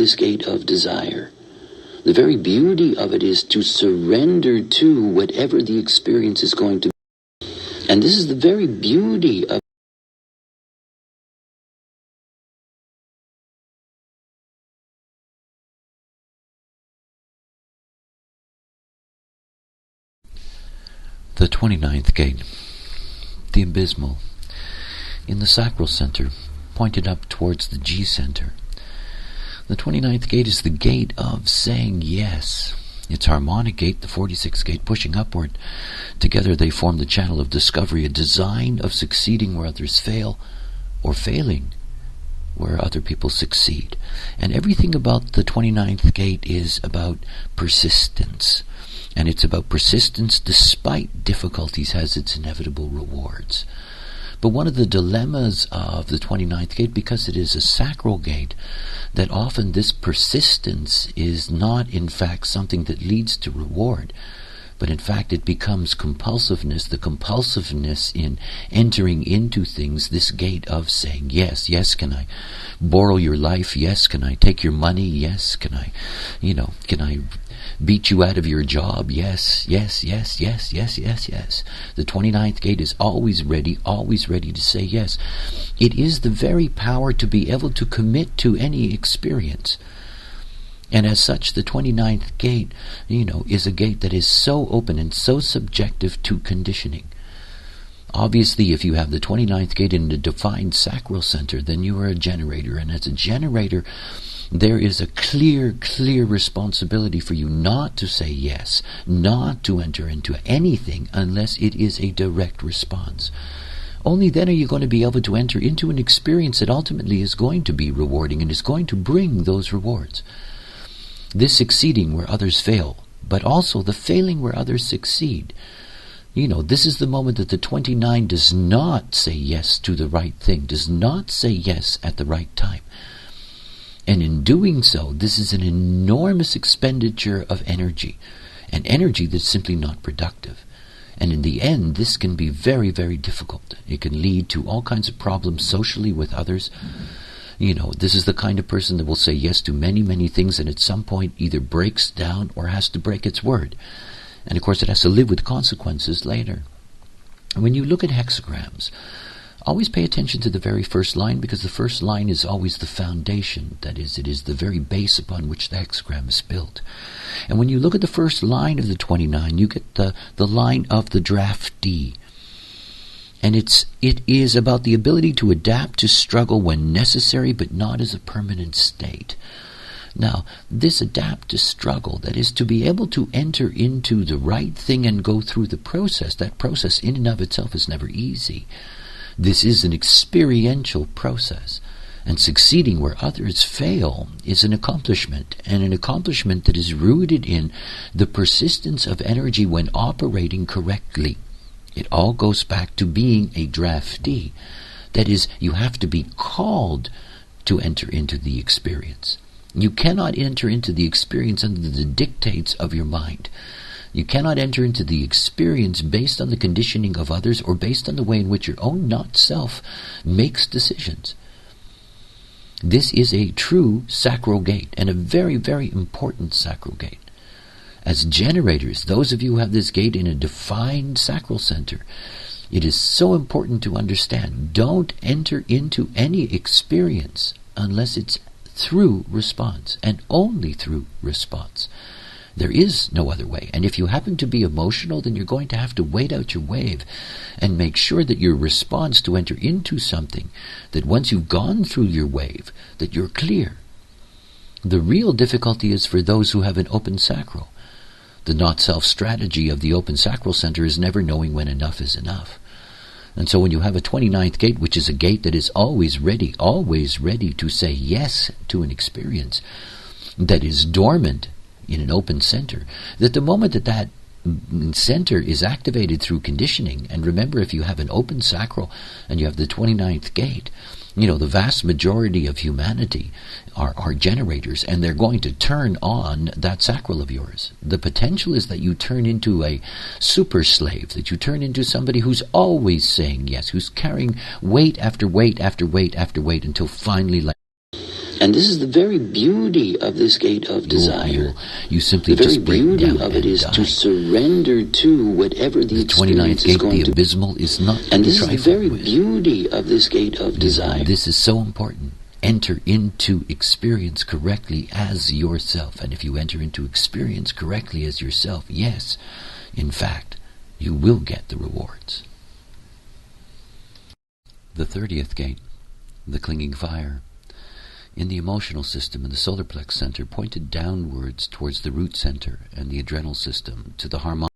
this gate of desire. The very beauty of it is to surrender to whatever the experience is going to be. And this is the very beauty of the 29th gate, the abysmal, in the sacral center, pointed up towards the G center. The 29th gate is the gate of saying yes. It's harmonic gate, the 46th gate, pushing upward. Together they form the channel of discovery, a design of succeeding where others fail, or failing where other people succeed. And everything about the 29th gate is about persistence. And it's about persistence despite difficulties has its inevitable rewards. But one of the dilemmas of the 29th gate, because it is a sacral gate, that often this persistence is not in fact something that leads to reward, but in fact it becomes compulsiveness, the compulsiveness in entering into things, this gate of saying yes. Yes, can I borrow your life? Yes, can I take your money? Yes, can I beat you out of your job? Yes, yes, yes, yes, yes, yes, yes. The 29th gate is always ready to say yes. It is the very power to be able to commit to any experience. And as such, the 29th gate, is a gate that is so open and so subjective to conditioning. Obviously, if you have the 29th gate in a defined sacral center, then you are a generator. And as a generator, there is a clear responsibility for you not to say yes, not to enter into anything unless it is a direct response. Only then are you going to be able to enter into an experience that ultimately is going to be rewarding and is going to bring those rewards. This succeeding where others fail, but also the failing where others succeed. This is the moment that the 29 does not say yes to the right thing, does not say yes at the right time. And in doing so, this is an enormous expenditure of energy, and energy that's simply not productive. And in the end, this can be very, very difficult. It can lead to all kinds of problems socially with others. This is the kind of person that will say yes to many, many things and at some point either breaks down or has to break its word. And of course it has to live with consequences later. And when you look at hexagrams, always pay attention to the very first line, because the first line is always the foundation. That is, it is the very base upon which the hexagram is built. And when you look at the first line of the 29, you get the line of the draftee. And it is about the ability to adapt to struggle when necessary, but not as a permanent state. Now, this adapt to struggle, that is to be able to enter into the right thing and go through the process, that process in and of itself is never easy. This is an experiential process. And succeeding where others fail is an accomplishment, and an accomplishment that is rooted in the persistence of energy when operating correctly. It all goes back to being a draftee. That is, you have to be called to enter into the experience. You cannot enter into the experience under the dictates of your mind. You cannot enter into the experience based on the conditioning of others or based on the way in which your own not-self makes decisions. This is a true sacral gate, and a very, very important sacral gate. As generators, those of you who have this gate in a defined sacral center, it is so important to understand, don't enter into any experience unless it's through response, and only through response. There is no other way. And if you happen to be emotional, then you're going to have to wait out your wave and make sure that your response to enter into something, that once you've gone through your wave, that you're clear. The real difficulty is for those who have an open sacral. The not-self strategy of the open sacral center is never knowing when enough is enough. And so when you have a 29th gate, which is a gate that is always ready to say yes to an experience that is dormant in an open center, that the moment that center is activated through conditioning, and remember, if you have an open sacral and you have the 29th gate, the vast majority of humanity are generators, and they're going to turn on that sacral of yours. The potential is that you turn into a super slave, that you turn into somebody who's always saying yes, who's carrying weight after weight after weight after weight until finally... And this is the very beauty of this gate of desire. You simply the very just break beauty down of it and is die. to surrender to whatever the The 29th experience is gate, going the to be. abysmal, is not to And be this is the trifled very with. beauty of this gate of desire. This is so important. Enter into experience correctly as yourself. And if you enter into experience correctly as yourself, yes, in fact, you will get the rewards. The 30th gate, the clinging fire. In the emotional system in the solar plex center, pointed downwards towards the root center and the adrenal system, to the harmonic